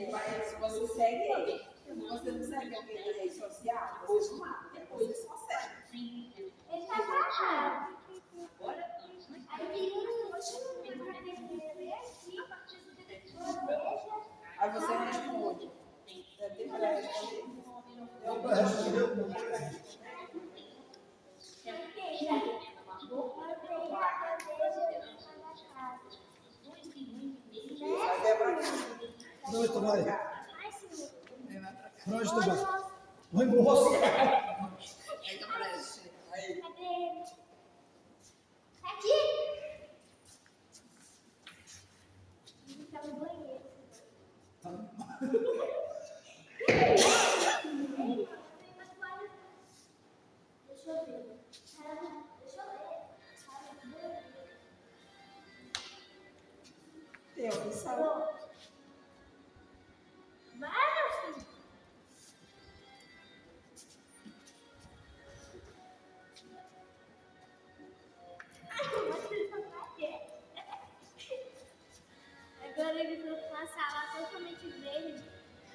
Ele vai, se você segue ele, se você não segue alguém na rede social, você não mata, depois você só segue. Ele tá parado. Aí Aí você responde. Deixa ela responder. Onde tu vai? Onde tu vai? Vai embora. Aí tá pra ele. Aí. Aqui. Ele tá no banheiro. Deixa eu ver. Teu, sabe? Vai, meu filho. Agora ele foi com uma sala totalmente verde.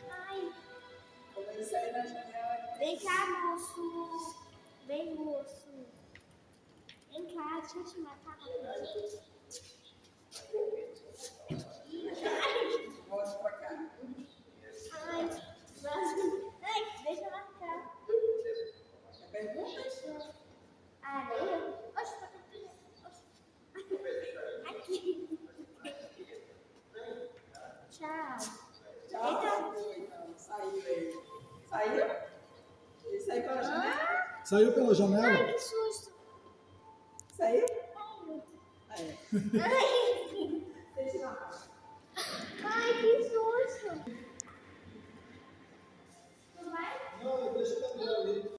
Ai, Comecei aí na janela. vem cá, moço. Vem, moço. Vem cá, deixa eu te matar. Volta pra cá. Ai, deixa eu marcar. É pergunta? Ah, nem eu. Oxe, tá tudo. Aqui. Tchau. Tchau. Então, saiu ele. Saiu? Ele saiu pela janela? Saiu pela janela? Ai, que susto. Saiu? Saiu. É. Ai.